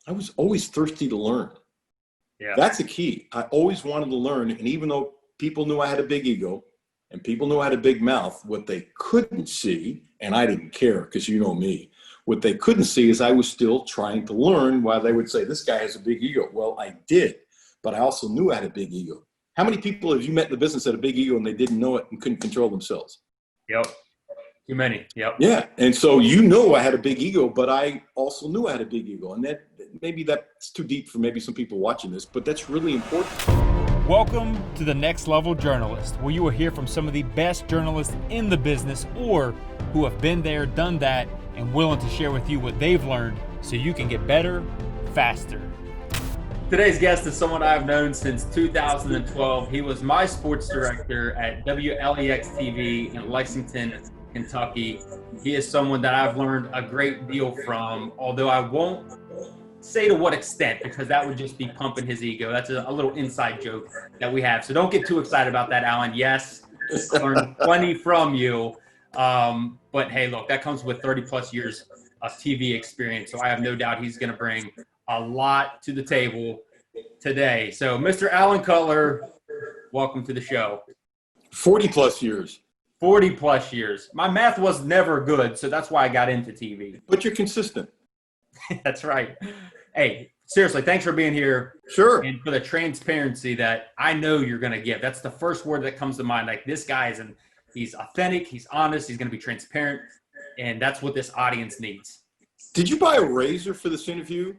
I was always thirsty to learn. Yeah. That's the key. I always wanted to learn. And even though people knew I had a big ego and people knew I had a big mouth, what they couldn't see, and I didn't care because you know me, what they couldn't see is I was still trying to learn while they would say, this guy has a big ego. Well, I did, but I also knew I had a big ego. How many people have you met in the business that had a big ego and they didn't know it and couldn't control themselves? Yep. Too many. Yep. Yeah. And so you know I had a big ego, but I also knew I had a big ego. And that maybe that's too deep for maybe some people watching this, but that's really important. Welcome to the Next Level Journalist, where you will hear from some of the best journalists in the business or who have been there, done that, and willing to share with you what they've learned so you can get better, faster. Today's guest is someone I've known since 2012. He was my sports director at WLEX-TV in Lexington, Kentucky. He is someone that I've learned a great deal from, although I won't say to what extent, because that would just be pumping his ego. That's a little inside joke that we have. So don't get too excited about that, Alan. Yes, I learned plenty from you. But hey, look, that comes with 30 plus years of TV experience. So I have no doubt he's going to bring a lot to the table today. So Mr. Alan Cutler, welcome to the show. 40 plus years. 40 plus years. My math was never good, so that's why I got into TV. But you're consistent. That's right. Hey, seriously, thanks for being here. Sure. And for the transparency that I know you're going to give. That's the first word that comes to mind. Like, this guy he's authentic, he's honest, he's going to be transparent, and that's what this audience needs. Did you buy a razor for this interview?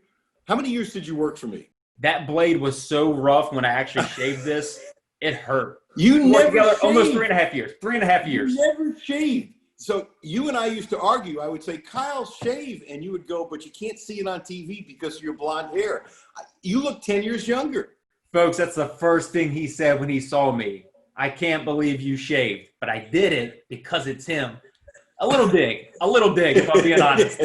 How many years did you work for me? That blade was so rough when I actually shaved this, it hurt. You never shaved. Almost 3.5 years. 3.5 years. You never shaved. So you and I used to argue. I would say, Kyle, shave. And you would go, but you can't see it on TV because of your blonde hair. You look 10 years younger. Folks, that's the first thing he said when he saw me. I can't believe you shaved, but I did it because it's him. A little dig, if I'm being honest.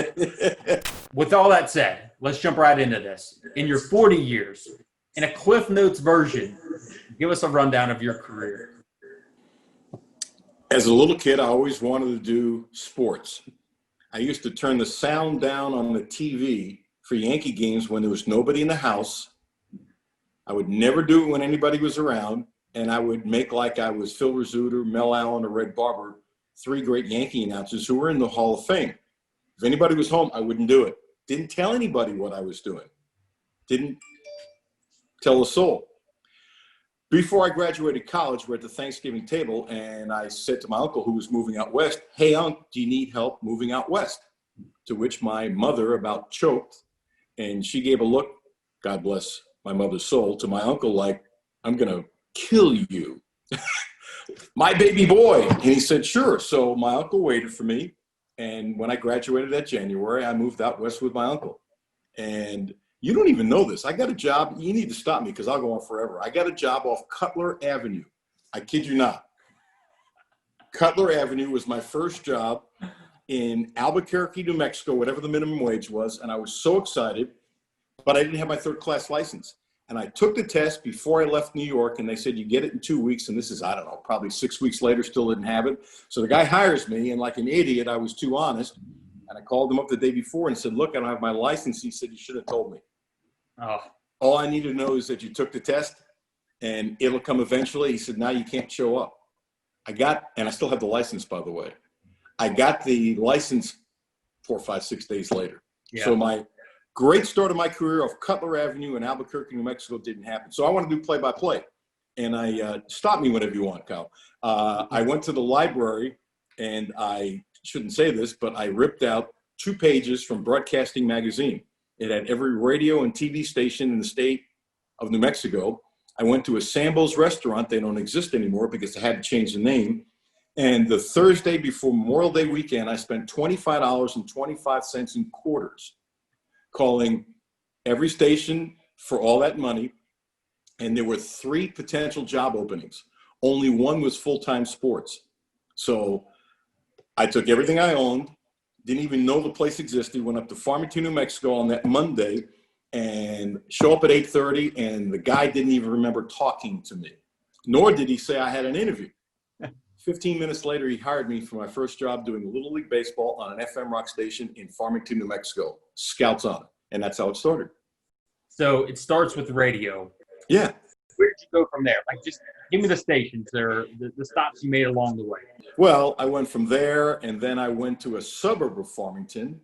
With all that said, let's jump right into this. In your 40 years, in a Cliff Notes version, give us a rundown of your career. As a little kid, I always wanted to do sports. I used to turn the sound down on the TV for Yankee games when there was nobody in the house. I would never do it when anybody was around, and I would make like I was Phil Rizzuto, Mel Allen, or Red Barber, three great Yankee announcers who were in the Hall of Fame. If anybody was home, I wouldn't do it. Didn't tell anybody what I was doing. Didn't tell a soul. Before I graduated college, we're at the Thanksgiving table, and I said to my uncle, who was moving out west, hey, Unc, do you need help moving out west? To which my mother about choked, and she gave a look, God bless my mother's soul, to my uncle like, I'm going to kill you. My baby boy. And he said, sure. So my uncle waited for me, and when I graduated that January, I moved out west with my uncle. And you don't even know this. I got a job. You need to stop me because I'll go on forever. I got a job off Cutler Avenue. I kid you not. Cutler Avenue was my first job in Albuquerque, New Mexico, whatever the minimum wage was. And I was so excited, but I didn't have my third-class license. And I took the test before I left New York, and they said, you get it in 2 weeks. And this is, I don't know, probably 6 weeks later, still didn't have it. So the guy hires me, and like an idiot, I was too honest. And I called him up the day before and said, look, I don't have my license. He said, you should have told me. Oh. All I need to know is that you took the test and it'll come eventually. He said, now you can't show up. And I still have the license, by the way. I got the license 4, 5, 6 days later. Yeah. So my great start of my career off Cutler Avenue in Albuquerque, New Mexico didn't happen. So I want to do play-by-play. And stop me whenever you want, Kyle. I went to the library, and I shouldn't say this, but I ripped out 2 pages from Broadcasting Magazine. It had every radio and TV station in the state of New Mexico. I went to a Sambo's restaurant. They don't exist anymore because they had to change the name. And the Thursday before Memorial Day weekend, I spent $25.25 in quarters calling every station for all that money. And there were 3 potential job openings. Only one was full-time sports. So I took everything I owned, didn't even know the place existed, went up to Farmington, New Mexico on that Monday and show up at 8:30, and the guy didn't even remember talking to me, nor did he say I had an interview. 15 minutes later, he hired me for my first job doing Little League Baseball on an FM rock station in Farmington, New Mexico, Scouts on it. And that's how it started. So it starts with radio. Yeah. Where did you go from there? Like, just give me the stations or the stops you made along the way. Well, I went from there, and then I went to a suburb of Farmington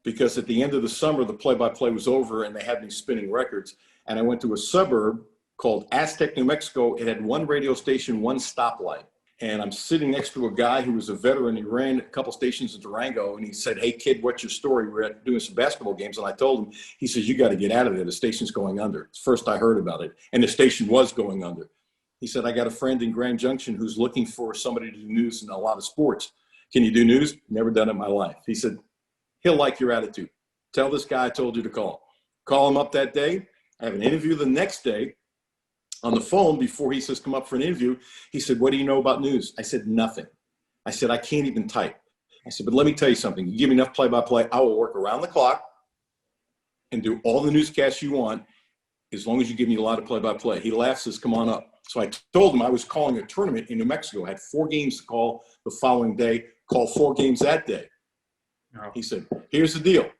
because at the end of the summer, the play-by-play was over and they had me spinning records. And I went to a suburb called Aztec, New Mexico. It had one radio station, one stoplight. And I'm sitting next to a guy who was a veteran. He ran a couple stations in Durango, and he said, "Hey, kid, what's your story?" We're doing some basketball games. And I told him, he says, "You got to get out of there. The station's going under." It's first I heard about it. And the station was going under. He said, "I got a friend in Grand Junction who's looking for somebody to do news and a lot of sports. Can you do news?" Never done it in my life. He said, "He'll like your attitude. Tell this guy I told you to call." Call him up that day. I have an interview the next day. On the phone, before he says, "Come up for an interview," he said, "What do you know about news?" I said, "Nothing." I said, "I can't even type." I said, "But let me tell you something. You give me enough play-by-play, I will work around the clock and do all the newscasts you want as long as you give me a lot of play-by-play." He laughs, says, "Come on up." So I told him I was calling a tournament in New Mexico. I had 4 games to call the following day, called 4 games that day. Oh. He said, "Here's the deal."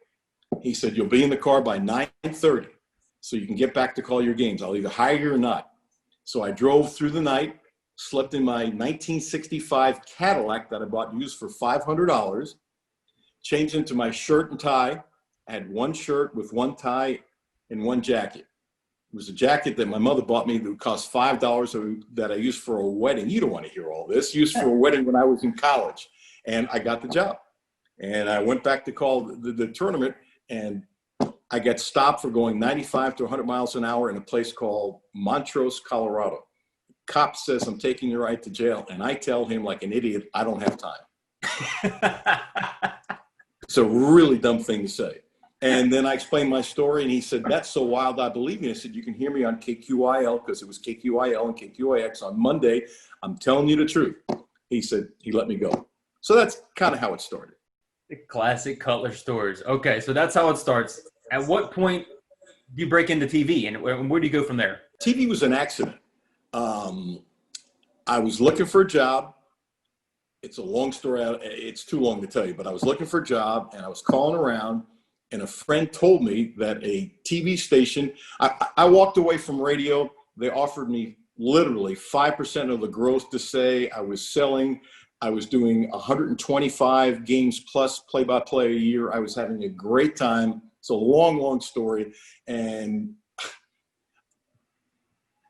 He said, "You'll be in the car by 9:30. So you can get back to call your games. I'll either hire you or not." So I drove through the night, slept in my 1965 Cadillac that I bought used for $500, changed into my shirt and tie. I had 1 shirt with 1 tie and 1 jacket. It was a jacket that my mother bought me that cost $5 that I used for a wedding. You don't want to hear all this. Used for a wedding when I was in college. And I got the job. And I went back to call the tournament, and I got stopped for going 95 to 100 miles an hour in a place called Montrose, Colorado. Cop says, "I'm taking you right to jail." And I tell him like an idiot, "I don't have time." It's a really dumb thing to say. And then I explained my story, and he said, "That's so wild, I believe you." I said, "You can hear me on KQIL," because it was KQIL and KQIX on Monday. "I'm telling you the truth." He said, he let me go. So that's kind of how it started. The classic Cutler stories. Okay, so that's how it starts. At what point do you break into TV, and where do you go from there? TV was an accident. I was looking for a job. It's a long story. It's too long to tell you, but I was looking for a job, and I was calling around, and a friend told me that a TV station, I walked away from radio. They offered me literally 5% of the gross to say I was selling. I was doing 125 games plus play-by-play a year. I was having a great time. It's a long, long story. And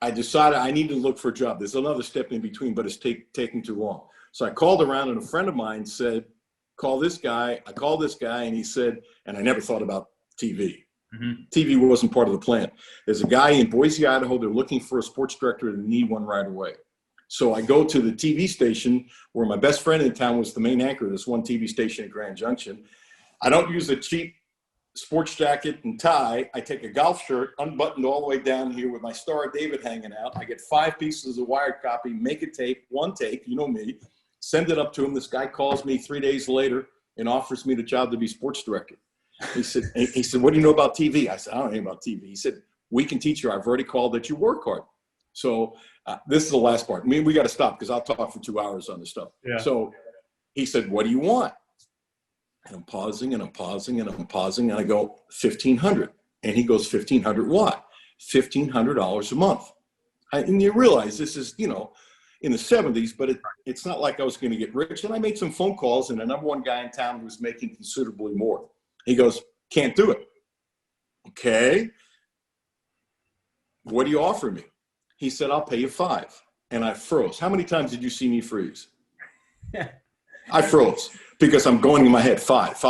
I decided I need to look for a job. There's another step in between, but it's taking too long. So I called around, and a friend of mine said, "Call this guy." I called this guy, and he said, and I never thought about TV. Mm-hmm. TV wasn't part of the plan. There's a guy in Boise, Idaho. They're looking for a sports director and need one right away. So I go to the TV station where my best friend in town was the main anchor of this one TV station in Grand Junction. I don't use a cheap sports jacket and tie. I take a golf shirt unbuttoned all the way down here with my Star of David hanging out. I get 5 pieces of wired copy, make a tape, 1 take, you know me, send it up to him. This guy calls me 3 days later and offers me the job to be sports director. He said, "What do you know about TV?" I said, "I don't know about TV." He said, "We can teach you. I've already called that you work hard." So this is the last part. I mean, we got to stop because I'll talk for 2 hours on this stuff. Yeah. So he said, "What do you want?" And I'm pausing and I'm pausing and I'm pausing. And I go, $1,500. And he goes, $1,500 what? $1,500 a month. And you realize this is, in the 70s, but it's not like I was going to get rich. And I made some phone calls, and the number 1 guy in town was making considerably more. He goes, "Can't do it." Okay. "What do you offer me?" He said, "I'll pay you 5. And I froze. How many times did you see me freeze? I froze because I'm going in my head, 5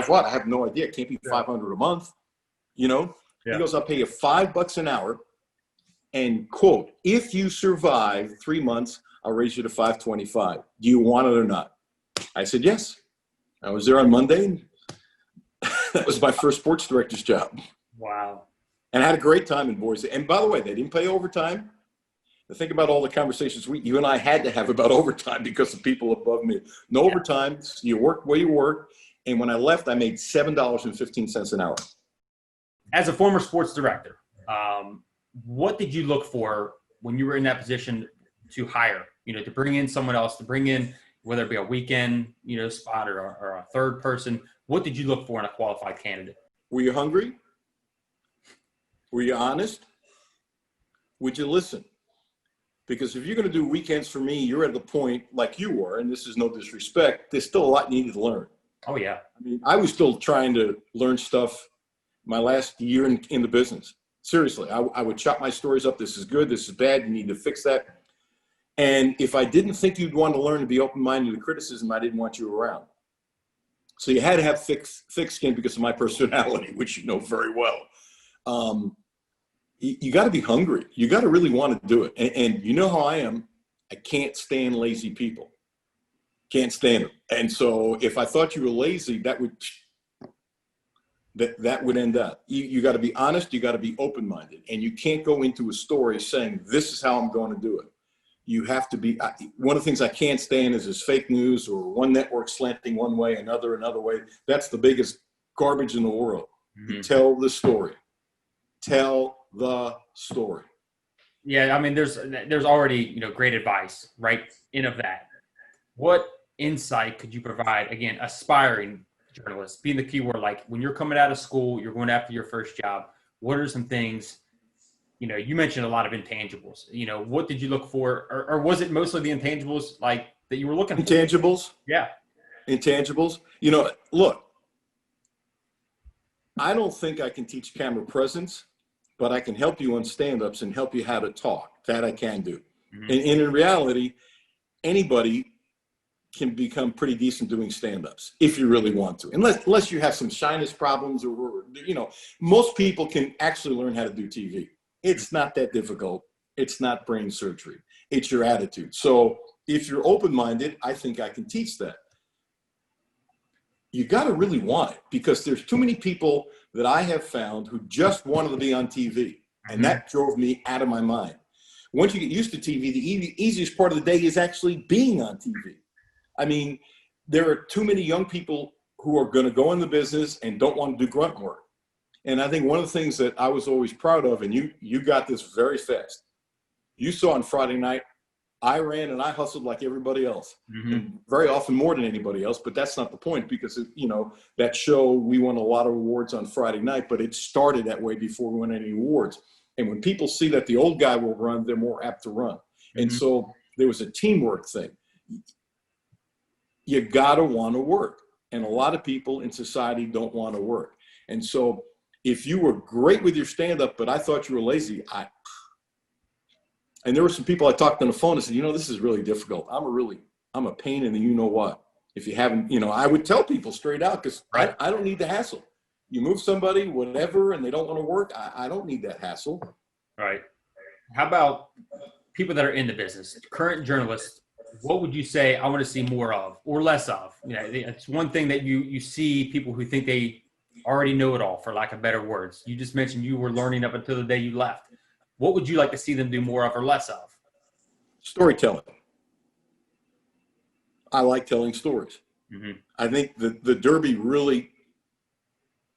what? I have no idea. It can't be 500 a month, Yeah. He goes, "I'll pay you $5 an hour. And quote, if you survive 3 months, I'll raise you to 525. Do you want it or not?" I said, yes. I was there on Monday. And that was my first sports director's job. Wow. And I had a great time in Boise. And by the way, they didn't pay overtime. Think about all the conversations you and I had to have about overtime because of people above me. No overtime. You work where you work. And when I left, I made $7.15 an hour. As a former sports director, what did you look for when you were in that position to hire, to bring in someone else, to bring in, whether it be a weekend, spot or a third person? What did you look for in a qualified candidate? Were you hungry? Were you honest? Would you listen? Because if you're going to do weekends for me, you're at the point like you were, and this is no disrespect, there's still a lot you need to learn. Oh, yeah. I mean, I was still trying to learn stuff my last year in the business. Seriously, I would chop my stories up. This is good. This is bad. You need to fix that. And if I didn't think you'd want to learn to be open-minded to criticism, I didn't want you around. So you had to have thick skin because of my personality, which you know very well. You got to be hungry. You got to really want to do it. And you know how I am. I can't stand lazy people. Can't stand them. And so if I thought you were lazy, that would end up. You got to be honest. You got to be open-minded. And you can't go into a story saying, this is how I'm going to do it. You have to be, one of the things I can't stand is fake news or one network slanting one way, another way. That's the biggest garbage in the world. Mm-hmm. Tell the story. Tell the story. Yeah, I mean, there's already, great advice, right, of that. What insight could you provide, again, aspiring journalists, being the key word, like when you're coming out of school, you're going after your first job, what are some things, you mentioned a lot of intangibles, what did you look for, or was it mostly the intangibles like that you were looking for? Intangibles? Yeah. Intangibles. Look, I don't think I can teach camera presence, but I can help you on stand-ups and help you how to talk. That I can do. Mm-hmm. And in reality, anybody can become pretty decent doing stand-ups if you really want to. Unless you have some shyness problems or, most people can actually learn how to do TV. It's not that difficult. It's not brain surgery. It's your attitude. So if you're open-minded, I think I can teach that. You got to really want it because there's too many people that I have found who just wanted to be on TV. And that drove me out of my mind. Once you get used to TV, the easiest part of the day is actually being on TV. I mean, there are too many young people who are going to go in the business and don't want to do grunt work. And I think one of the things that I was always proud of, and you got this very fast. You saw on Friday night, I ran and I hustled like everybody else, and very often more than anybody else. But that's not the point because, that show, we won a lot of awards on Friday night, but it started that way before we won any awards. And when people see that the old guy will run, they're more apt to run. And so there was a teamwork thing. You got to want to work. And a lot of people in society don't want to work. And so if you were great with your stand-up, but I thought you were lazy, and there were some people I talked on the phone and said, this is really difficult. I'm a pain in the you-know-what. If you haven't, I would tell people straight out because I don't need the hassle. You move somebody, whatever, and they don't want to work, I don't need that hassle. Right. How about people that are in the business, current journalists, what would you say I want to see more of or less of? It's one thing that you see people who think they already know it all, for lack of better words. You just mentioned you were learning up until the day you left. What would you like to see them do more of or less of? Storytelling. I like telling stories. I think the Derby really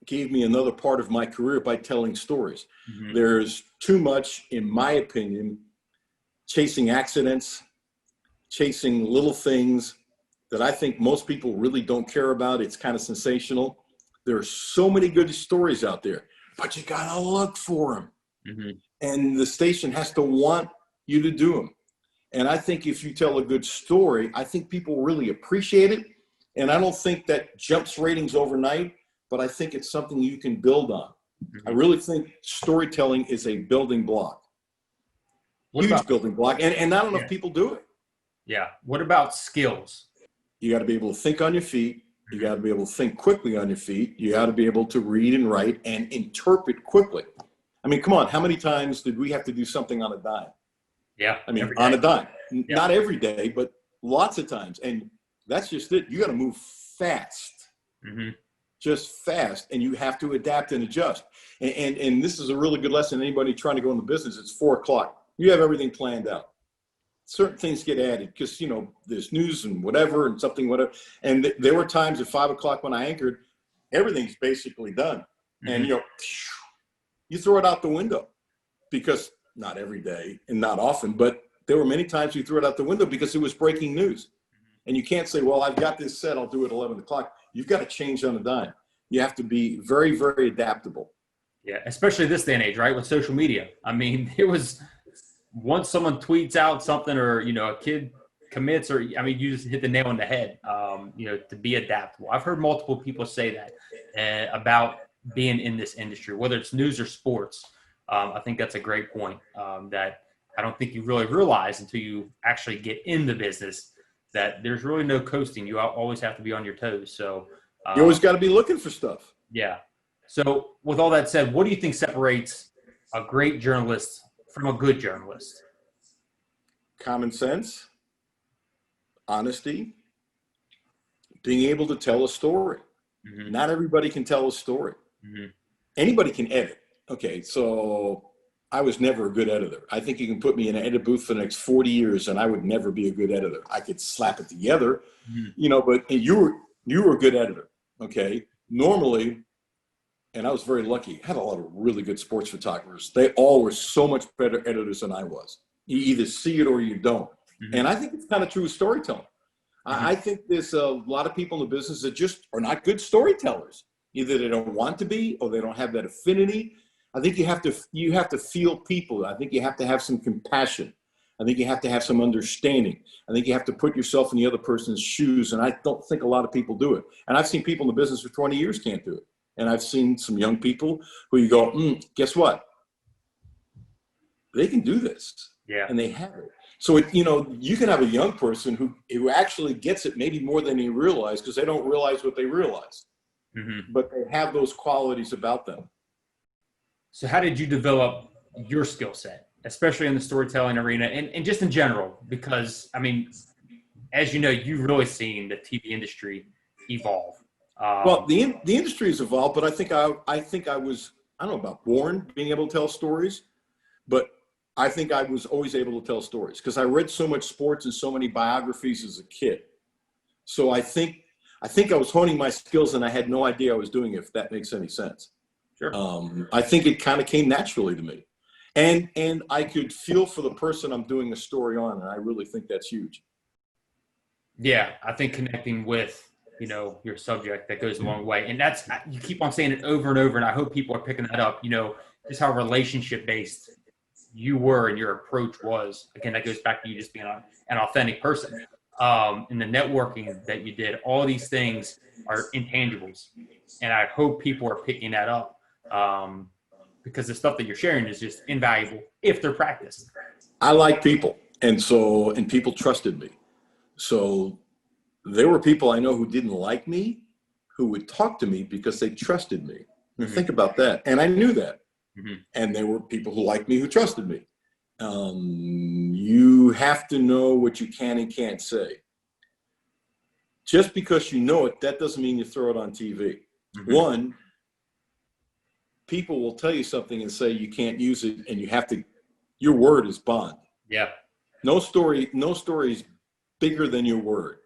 gave me another part of my career by telling stories. There's too much, in my opinion, chasing accidents, chasing little things that I think most people really don't care about. It's kind of sensational. There are so many good stories out there, but you got to look for them. And the station has to want you to do them. And I think if you tell a good story, I think people really appreciate it. And I don't think that jumps ratings overnight, but I think it's something you can build on. I really think storytelling is a building block. Huge building block. And not enough people do it. Yeah. What about skills? You got to be able to think on your feet. You got to be able to think quickly on your feet. You got to be able to read and write and interpret quickly. I mean, come on. How many times did we have to do something on a dime? Yeah. I mean, on a dime. Yeah. Not every day, but lots of times. And that's just it. You got to move fast. Just fast. And you have to adapt and adjust. And this is a really good lesson. Anybody trying to go in the business, it's 4:00. You have everything planned out. Certain things get added because, there's news and whatever and something, whatever. And there were times at 5:00 when I anchored, everything's basically done. And, you throw it out the window because not every day and not often, but there were many times you threw it out the window because it was breaking news. And you can't say, well, I've got this set, I'll do it at 11:00. You've got to change on a dime. You have to be very, very adaptable. Yeah, especially this day and age, right? With social media. I mean, it was once someone tweets out something or, a kid commits or, I mean, you just hit the nail on the head, to be adaptable. I've heard multiple people say that about being in this industry, whether it's news or sports. I think that's a great point that I don't think you really realize until you actually get in the business that there's really no coasting. You always have to be on your toes. So you always got to be looking for stuff. Yeah. So with all that said, what do you think separates a great journalist from a good journalist? Common sense, honesty, being able to tell a story. Mm-hmm. Not everybody can tell a story. Mm-hmm. Anybody can edit. Okay, so I was never a good editor. I think you can put me in an edit booth for the next 40 years and I would never be a good editor. I could slap it together, but you were a good editor, okay? Normally, and I was very lucky, I had a lot of really good sports photographers. They all were so much better editors than I was. You either see it or you don't. Mm-hmm. And I think it's kind of true with storytelling. Mm-hmm. I think there's a lot of people in the business that just are not good storytellers. Either they don't want to be or they don't have that affinity. I think you have to feel people. I think you have to have some compassion. I think you have to have some understanding. I think you have to put yourself in the other person's shoes. And I don't think a lot of people do it. And I've seen people in the business for 20 years can't do it. And I've seen some young people who you go, guess what? They can do this. Yeah. And they have it. So, you can have a young person who actually gets it maybe more than they realize because they don't realize what they realize. Mm-hmm. But they have those qualities about them. So how did you develop your skill set, especially in the storytelling arena and just in general? Because, I mean, as you know, you've really seen the TV industry evolve. Well, the industry has evolved, but I think I was, I don't know about born being able to tell stories, but I think I was always able to tell stories because I read so much sports and so many biographies as a kid. So I think I was honing my skills and I had no idea I was doing it, if that makes any sense. Sure. I think it kind of came naturally to me. And I could feel for the person I'm doing a story on, and I really think that's huge. Yeah, I think connecting with, your subject, that goes a long way. And that's, you keep on saying it over and over, and I hope people are picking that up, just how relationship-based you were and your approach was. Again, that goes back to you just being an authentic person. And the networking that you did, all these things are intangibles. And I hope people are picking that up because the stuff that you're sharing is just invaluable if they're practiced. I like people. And people trusted me. So there were people I know who didn't like me, who would talk to me because they trusted me. Mm-hmm. Think about that. And I knew that. Mm-hmm. And there were people who liked me who trusted me. You have to know what you can and can't say. Just because you know it, that doesn't mean you throw it on TV. Mm-hmm. One, people will tell you something and say you can't use it, and you have to. Your word is bond. Yeah. No story is bigger than your word,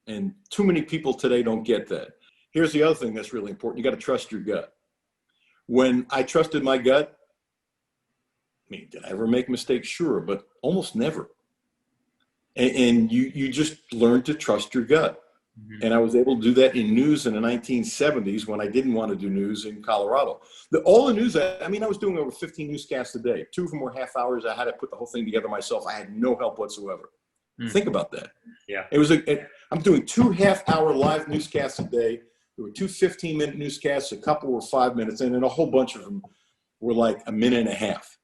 and too many people today don't get that. Here's the other thing that's really important: you got to trust your gut. When I trusted my gut, I mean, did I ever make mistakes? Sure, but almost never. And you just learn to trust your gut. Mm-hmm. And I was able to do that in news in the 1970s when I didn't want to do news in Colorado. All the news, I was doing over 15 newscasts a day. 2 of them were half hours. I had to put the whole thing together myself. I had no help whatsoever. Mm. Think about that. Yeah. I'm doing 2 half-hour live newscasts a day. There were 2 15-minute newscasts. A couple were 5 minutes, and then a whole bunch of them were like a minute and a half.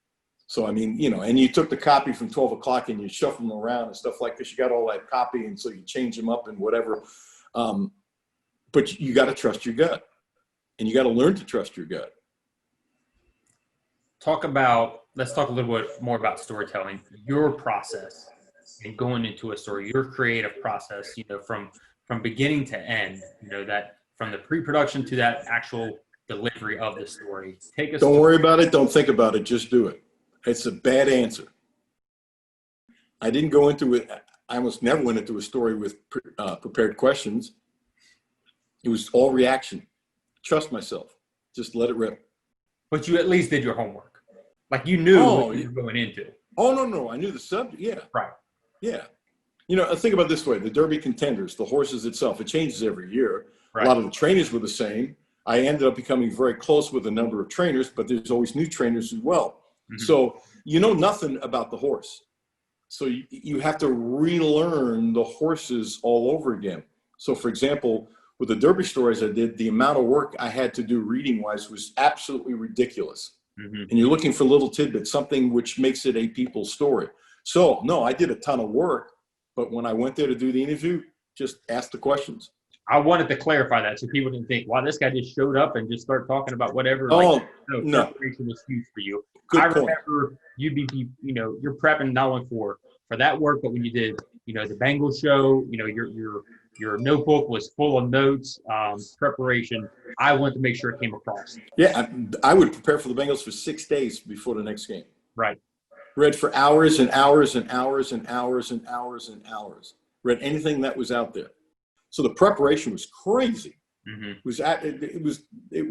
So, and you took the copy from 12 o'clock and you shuffle them around and stuff like this. You got all that copy, and so you change them up and whatever. But you got to trust your gut, and you got to learn to trust your gut. Let's talk a little bit more about storytelling, your process and going into a story, your creative process, from beginning to end, that from the pre-production to that actual delivery of the story. Don't worry about it. Don't think about it. Just do it. It's a bad answer. I didn't go into it. I almost never went into a story with prepared questions. It was all reaction. Trust myself. Just let it rip. But you at least did your homework. Like you knew what you were going into. Oh, no. I knew the subject. Yeah. Right. Yeah. Think about it this way. The Derby contenders, the horses itself, it changes every year. Right. A lot of the trainers were the same. I ended up becoming very close with a number of trainers, but there's always new trainers as well. So you know nothing about the horse. So you have to relearn the horses all over again. So for example, with the Derby stories I did, the amount of work I had to do reading wise was absolutely ridiculous. And you're looking for little tidbits, something which makes it a people's story. So no, I did a ton of work, but when I went there to do the interview, just ask the questions. I wanted to clarify that so people didn't think, wow, this guy just showed up and just started talking about whatever. Oh, no. Preparation was huge for you. Good I point. remember you're prepping not only for that work, but when you did, the Bengals show, your notebook was full of notes, preparation. I wanted to make sure it came across. Yeah, I would prepare for the Bengals for 6 days before the next game. Right. Read for hours and hours and hours and hours and hours and hours. Read anything that was out there. So the preparation was crazy. It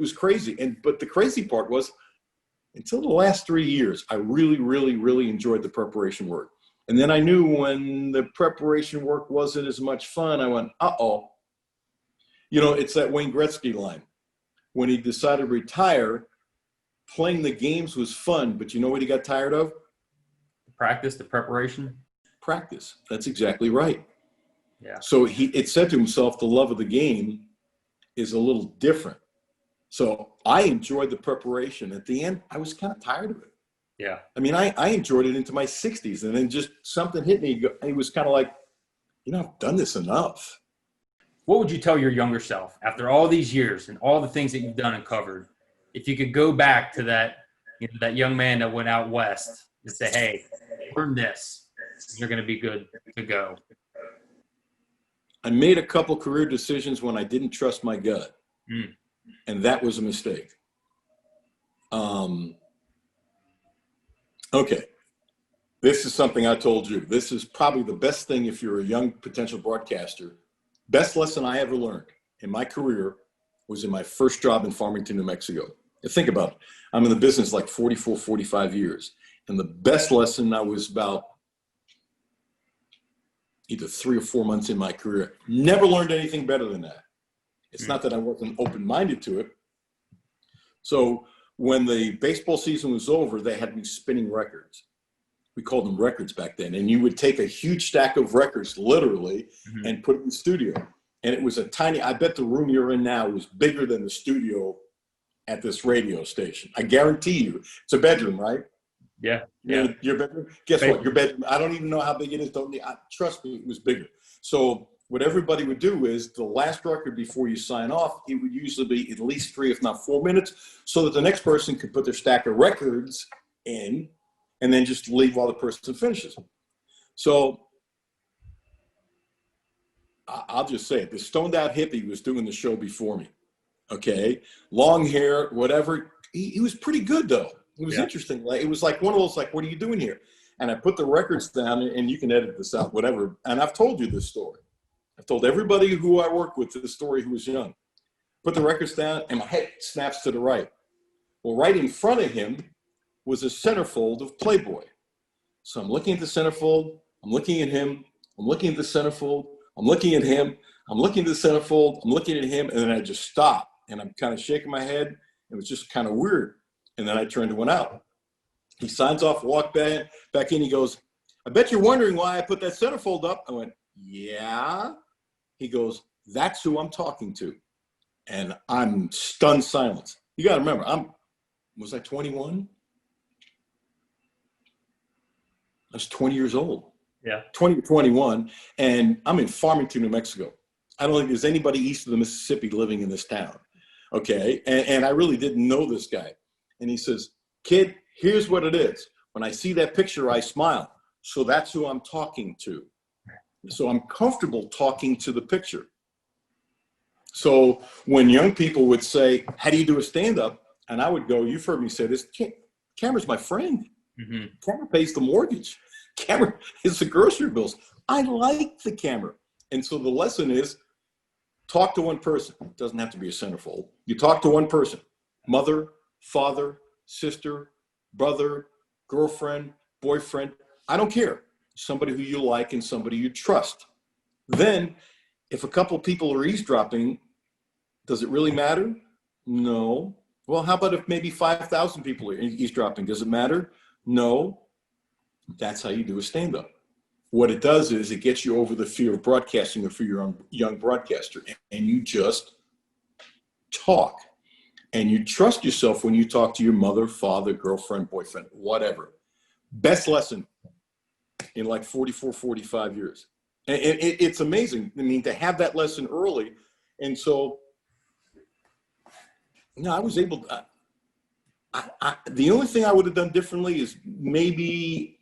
was crazy. But the crazy part was, until the last 3 years, I really, really, really enjoyed the preparation work. And then I knew when the preparation work wasn't as much fun, I went, uh-oh. It's that Wayne Gretzky line. When he decided to retire, playing the games was fun, but you know what he got tired of? The preparation? Practice. That's exactly right. Yeah. So it said to himself, the love of the game is a little different. So I enjoyed the preparation. At the end, I was kind of tired of it. Yeah. I mean, I enjoyed it into my 60s, and then just something hit me. It was kind of like, I've done this enough. What would you tell your younger self after all these years and all the things that you've done and covered? If you could go back to that, that young man that went out west and say, hey, learn this. You're going to be good to go. I made a couple career decisions when I didn't trust my gut. And that was a mistake. Okay. This is something I told you. This is probably the best thing if you're a young potential broadcaster. Best lesson I ever learned in my career was in my first job in Farmington, New Mexico. And think about it. I'm in the business like 44, 45 years. And the best lesson, I was about either 3 or 4 months in my career. Never learned anything better than that. It's not that I wasn't open-minded to it. So when the baseball season was over, they had me spinning records. We called them records back then. And you would take a huge stack of records, literally, and put it in the studio. And it was I bet the room you're in now was bigger than the studio at this radio station. I guarantee you. It's a bedroom, right? Yeah. Your bedroom? Guess what? Your bedroom, I don't even know how big it is. Trust me, it was bigger. So what everybody would do is the last record before you sign off, it would usually be at least 3, if not 4 minutes, so that the next person could put their stack of records in and then just leave while the person finishes. So I'll just say it. The stoned out hippie was doing the show before me. Okay. Long hair, whatever. He was pretty good though. It was interesting. Like, it was like one of those, like, what are you doing here? And I put the records down, and you can edit this out, whatever. And I've told you this story. I've told everybody who I work with this story who was young. Put the records down, and my head snaps to the right. Well, right in front of him was a centerfold of Playboy. So I'm looking at the centerfold. I'm looking at him. I'm looking at the centerfold. I'm looking at him. I'm looking at the centerfold. I'm looking at him. And then I just stopped, and I'm kind of shaking my head. It was just kind of weird. And then I turned and went out. He signs off, walked back in. He goes, I bet you're wondering why I put that centerfold up. I went, yeah. He goes, that's who I'm talking to. And I'm stunned silence. You got to remember, was I 21? I was 20 years old. Yeah. 20 or 21. And I'm in Farmington, New Mexico. I don't think there's anybody east of the Mississippi living in this town. Okay. And I really didn't know this guy. And he says, kid, here's what it is. When I see that picture, I smile. So that's who I'm talking to. So I'm comfortable talking to the picture. So when young people would say, how do you do a stand-up? And I would go, you've heard me say this, camera's my friend. Camera pays the mortgage. Camera is the grocery bills. I like the camera. And so the lesson is, talk to one person. It doesn't have to be a centerfold. You talk to one person, mother, father, sister, brother, girlfriend, boyfriend, I don't care. Somebody who you like and somebody you trust. Then if a couple people are eavesdropping, does it really matter? No. Well, how about if maybe 5,000 people are eavesdropping? Does it matter? No. That's how you do a stand-up. What it does is it gets you over the fear of broadcasting or for your young broadcaster, and you just talk. And you trust yourself when you talk to your mother, father, girlfriend, boyfriend, whatever. Best lesson in like 44, 45 years. And it's amazing. I mean, to have that lesson early. And so, I was able to, the only thing I would have done differently is maybe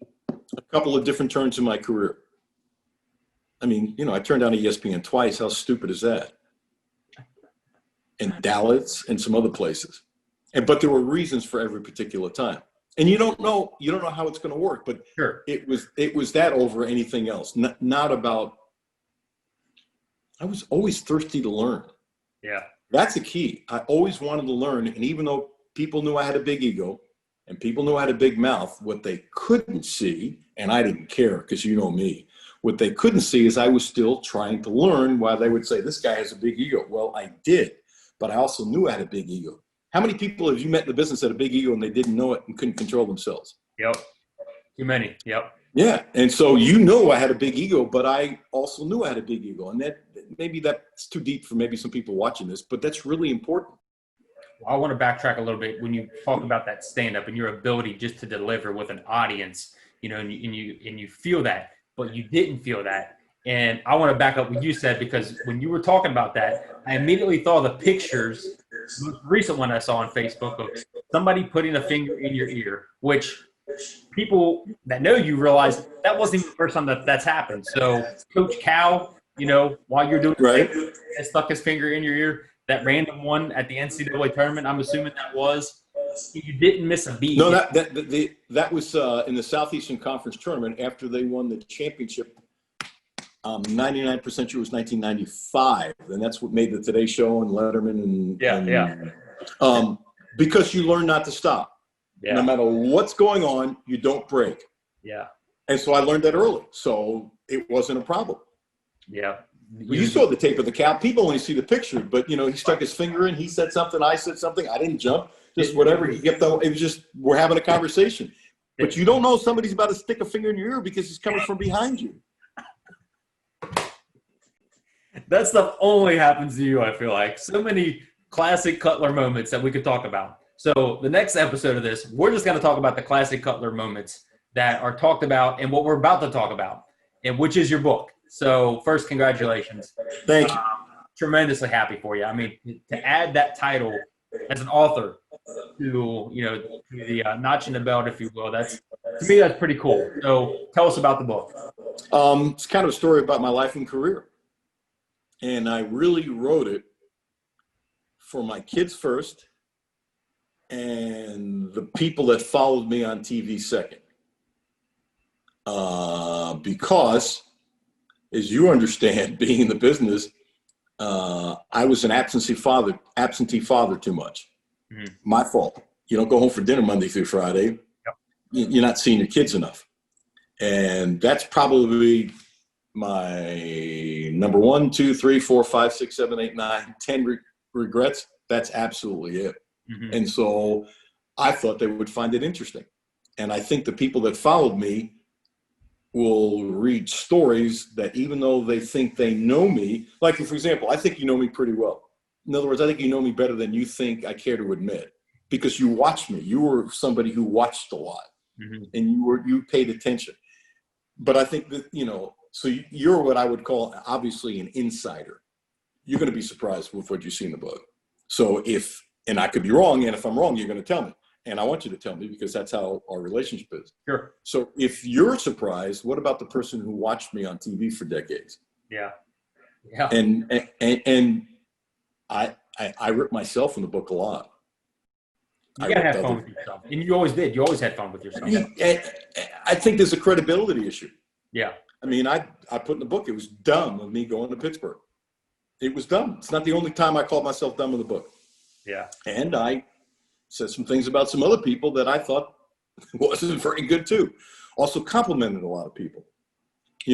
a couple of different turns in my career. I mean, I turned down ESPN twice. How stupid is that? And Dallas and some other places. But there were reasons for every particular time. And you don't know how it's going to work, but sure. It was that over anything else. Not about, I was always thirsty to learn. Yeah. That's the key. I always wanted to learn. And even though people knew I had a big ego and people knew I had a big mouth, what they couldn't see, and I didn't care because you know me, what they couldn't see is I was still trying to learn while they would say, this guy has a big ego. Well, I did, but I also knew I had a big ego. How many people have you met in the business that had a big ego and they didn't know it and couldn't control themselves? Yep. Too many. Yep. Yeah. And so I had a big ego, but I also knew I had a big ego. And that maybe that's too deep for maybe some people watching this, but that's really important. Well, I want to backtrack a little bit when you talk about that stand-up and your ability just to deliver with an audience, and you feel that, but you didn't feel that. And I want to back up what you said, because when you were talking about that, I immediately thought of the pictures, the most recent one I saw on Facebook, of somebody putting a finger in your ear, which people that know you realize that wasn't even the first time that's happened. So Coach Cal, while you're doing right, stuck his finger in your ear, that random one at the NCAA tournament, I'm assuming that was, you didn't miss a beat. No, that was in the Southeastern Conference tournament after they won the championship. 99% sure it was 1995, and that's what made the Today Show and Letterman and because you learn not to stop. Yeah. No matter what's going on, you don't break. Yeah. And so I learned that early, so it wasn't a problem. Yeah. You saw the tape of the Cal. People only see the picture, but he stuck his finger in. He said something. I said something. I didn't jump. Just whatever. It was just, we're having a conversation. But you don't know somebody's about to stick a finger in your ear because he's coming from behind you. That stuff only happens to you, I feel like. So many classic Cutler moments that we could talk about. So the next episode of this, we're just going to talk about the classic Cutler moments that are talked about and what we're about to talk about, and which is your book. So first, congratulations. Thank you. Tremendously happy for you. I mean, to add that title as an author to the notch in the belt, if you will, to me, that's pretty cool. So tell us about the book. It's kind of a story about my life and career. And I really wrote it for my kids first and the people that followed me on TV second. Because, as you understand, being in the business, I was an absentee father too much. Mm-hmm. My fault. You don't go home for dinner Monday through Friday. Yep. You're not seeing your kids enough. And that's probably my number 1, 2, 3, 4, 5, 6, 7, 8, 9, 10 regrets. That's absolutely it. Mm-hmm. And so I thought they would find it interesting. And I think the people that followed me will read stories that, even though they think they know me, like, for example, I think you know me pretty well. In other words, I think you know me better than you think I care to admit, because you watched me. You were somebody who watched a lot. Mm-hmm. And you paid attention. But I think that, so you're what I would call, obviously, an insider. You're going to be surprised with what you see in the book. So and I could be wrong, and if I'm wrong, you're going to tell me. And I want you to tell me, because that's how our relationship is. Sure. So if you're surprised, what about the person who watched me on TV for decades? Yeah. Yeah. And I rip myself in the book a lot. You gotta have fun with yourself. And you always did. You always had fun with yourself. I think there's a credibility issue. Yeah. I mean, I put in the book, it was dumb of me going to Pittsburgh. It was dumb. It's not the only time I called myself dumb in the book. Yeah. And I said some things about some other people that I thought wasn't very good too. Also complimented a lot of people.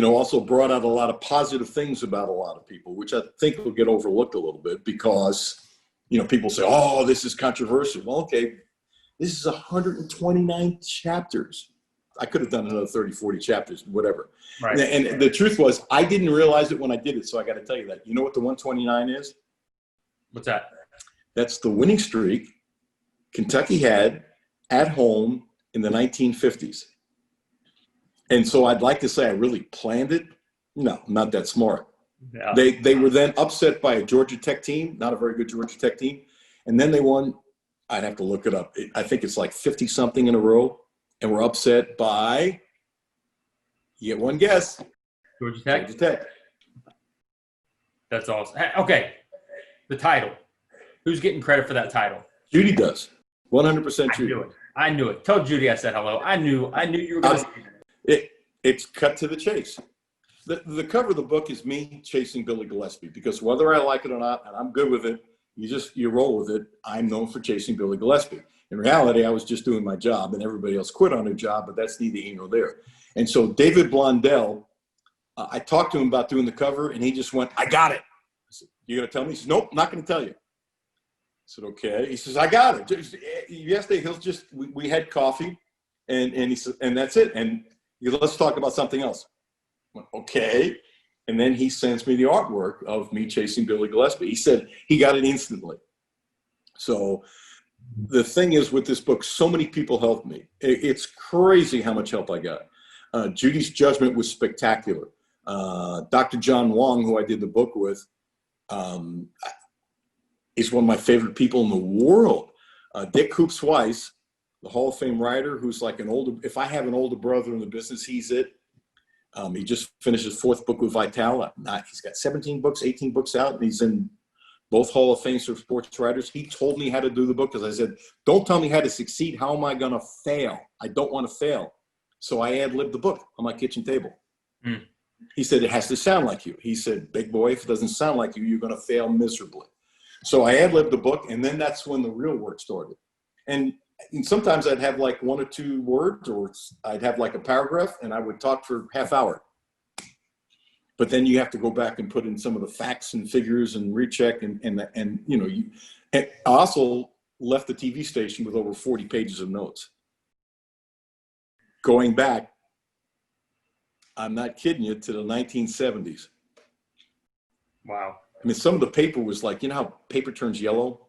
Also brought out a lot of positive things about a lot of people, which I think will get overlooked a little bit because, people say, oh, this is controversial. Well, okay, this is 129 chapters. I could have done another 30, 40 chapters, whatever. Right. And the truth was, I didn't realize it when I did it, so I got to tell you that. You know what the 129 is? What's that? That's the winning streak Kentucky had at home in the 1950s. And so I'd like to say I really planned it. No, not that smart. Yeah. They were then upset by a Georgia Tech team, not a very good Georgia Tech team. And then they won, I'd have to look it up. I think it's like 50-something in a row. And we're upset by, you get one guess. Georgia Tech? Georgia Tech. That's awesome. Okay, the title. Who's getting credit for that title? Judy does. 100% Judy. I knew it. Tell Judy I said hello. I knew you were going to say that. It's cut to the chase. The cover of the book is me chasing Billy Gillispie, because whether I like it or not, and I'm good with it, you roll with it. I'm known for chasing Billy Gillispie. In reality, I was just doing my job, and everybody else quit on their job, but that's neither here nor there. And so David Blondell, I talked to him about doing the cover, and he just went, I got it. I said, you going to tell me? He said, nope, not going to tell you. I said, okay. He says, I got it. Yesterday, we had coffee, and he said, and that's it. And he goes, let's talk about something else. I went, okay. And then he sends me the artwork of me chasing Billy Gillispie. He said he got it instantly. So the thing is, with this book, so many people helped me. It's crazy how much help I got. Judy's judgment was spectacular. Dr. John Wong, who I did the book with, is one of my favorite people in the world. Dick Hoops Weiss, the Hall of Fame writer, who's like if I have an older brother in the business, he's it. He just finished his 4th book with Vital. He's got 17 books, 18 books out, and he's in both Hall of Fame for sports writers. He told me how to do the book, because I said, don't tell me how to succeed. How am I going to fail? I don't want to fail. So I ad-libbed the book on my kitchen table. Mm. He said, it has to sound like you. He said, big boy, if it doesn't sound like you, you're going to fail miserably. So I ad-libbed the book, and then that's when the real work started. And sometimes I'd have like 1 or 2 words, or I'd have like a paragraph, and I would talk for half hour. But then you have to go back and put in some of the facts and figures and recheck. And I also left the TV station with over 40 pages of notes. Going back, I'm not kidding you, to the 1970s. Wow. I mean, some of the paper was like, you know how paper turns yellow?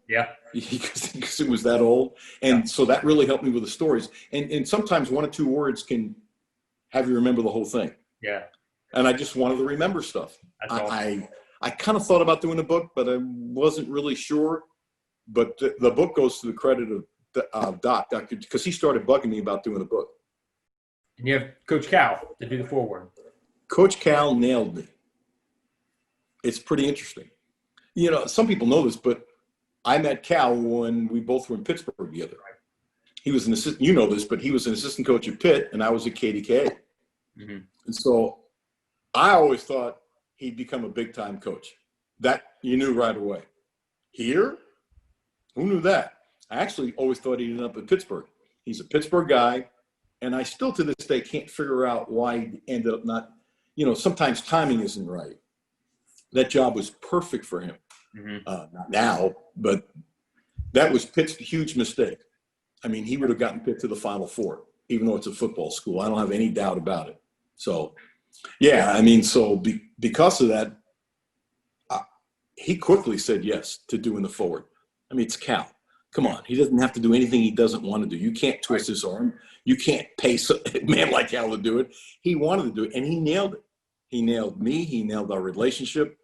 Yeah. Because it was that old. And so that really helped me with the stories. And sometimes 1 or 2 words can have you remember the whole thing. Yeah. And I just wanted to remember stuff. I kind of thought about doing a book, but I wasn't really sure. But the book goes to the credit of Dr. because he started bugging me about doing a book. And you have Coach Cal to do the foreword. Coach Cal nailed me. It's pretty interesting. Some people know this, but I met Cal when we both were in Pittsburgh together. He was an assistant, but he was an assistant coach at Pitt, and I was at KDK. Mm-hmm. And so I always thought he'd become a big-time coach. That you knew right away. Here? Who knew that? I actually always thought he'd end up at Pittsburgh. He's a Pittsburgh guy, and I still to this day can't figure out why he ended up not, sometimes timing isn't right. That job was perfect for him. Mm-hmm. Not now, but that was Pitt's huge mistake. I mean, he would have gotten Pitt to the Final Four, even though it's a football school. I don't have any doubt about it. So, yeah, I mean, because of that, he quickly said yes to doing the forward. I mean, it's Cal. Come on. He doesn't have to do anything he doesn't want to do. You can't twist his arm. You can't pay a man like Cal to do it. He wanted to do it, and he nailed it. He nailed me. He nailed our relationship.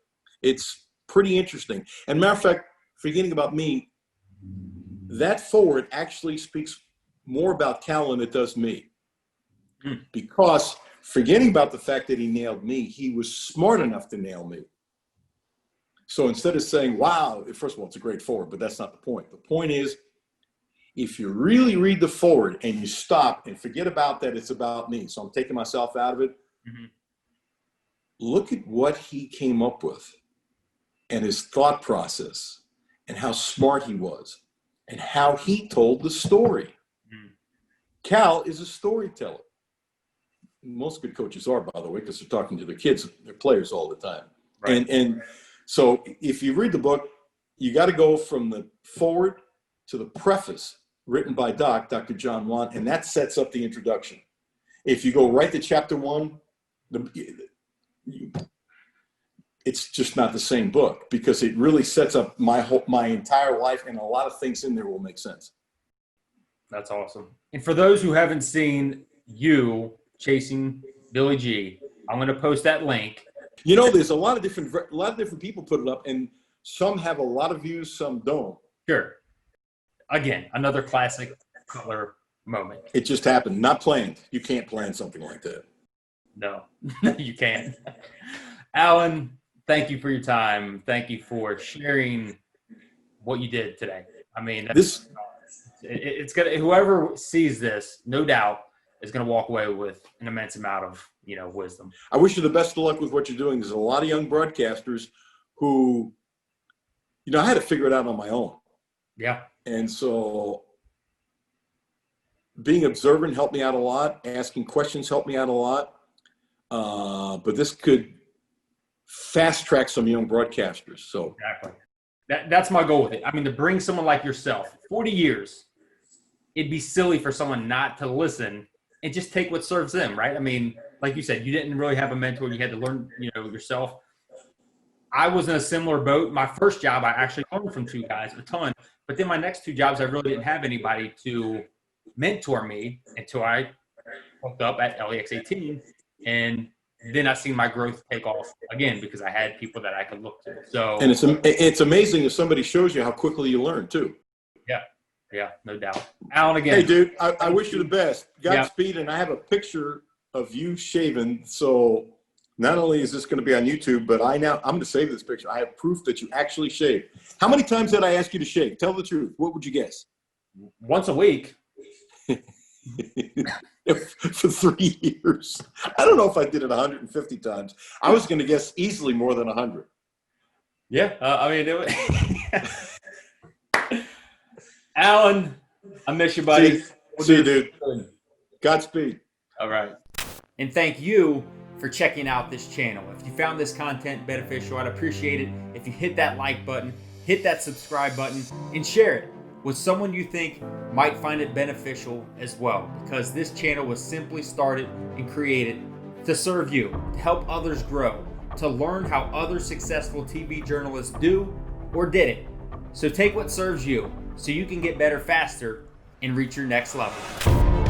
It's pretty interesting. And matter of fact, forgetting about me, that forward actually speaks more about Cal than it does me. Because forgetting about the fact that he nailed me, he was smart enough to nail me. So instead of saying, wow, first of all, it's a great forward, but that's not the point. The point is, if you really read the forward and you stop and forget about that, it's about me. So I'm taking myself out of it. Mm-hmm. Look at what he came up with and his thought process and how smart he was and how he told the story. Mm-hmm. Cal is a storyteller. Most good coaches are, by the way, because they're talking to their kids, their players all the time. Right. And so if you read the book, you got to go from the forward to the preface written by Dr. John Want, and that sets up the introduction. If you go right to chapter 1, it's just not the same book, because it really sets up my entire life, and a lot of things in there will make sense. That's awesome. And for those who haven't seen you chasing Billy G, I'm going to post that link. You know, there's a lot of different people put it up, and some have a lot of views, some don't. Sure. Again, another classic Cutler moment. It just happened, not planned. You can't plan something like that. No, you can't. Alan, thank you for your time. Thank you for sharing what you did today. I mean, it's gonna, whoever sees this, no doubt, is gonna walk away with an immense amount of, wisdom. I wish you the best of luck with what you're doing. There's a lot of young broadcasters who, I had to figure it out on my own. Yeah. And so being observant helped me out a lot. Asking questions helped me out a lot. But this could fast track some young broadcasters. So exactly. That's my goal with it. I mean, to bring someone like yourself, 40 years, it'd be silly for someone not to listen and just take what serves them, right? I mean, like you said, you didn't really have a mentor. You had to learn, yourself. I was in a similar boat. My first job, I actually learned from 2 guys a ton. But then my next 2 jobs, I really didn't have anybody to mentor me until I hooked up at LEX-18. And then I seen my growth take off again because I had people that I could look to. So, and it's amazing if somebody shows you how quickly you learn too. Yeah, no doubt. Alan, again. Hey, dude, I wish you the best. Godspeed, and I have a picture of you shaving. So not only is this going to be on YouTube, but I'm going to save this picture. I have proof that you actually shave. How many times did I ask you to shave? Tell the truth. What would you guess? Once a week. For 3 years. I don't know if I did it 150 times. I was going to guess easily more than 100. Yeah, Alan, I miss you, buddy. See you, dude. Godspeed. All right. And thank you for checking out this channel. If you found this content beneficial, I'd appreciate it if you hit that like button, hit that subscribe button, and share it with someone you think might find it beneficial as well, because this channel was simply started and created to serve you, to help others grow, to learn how other successful TV journalists do or did it. So take what serves you so you can get better faster and reach your next level.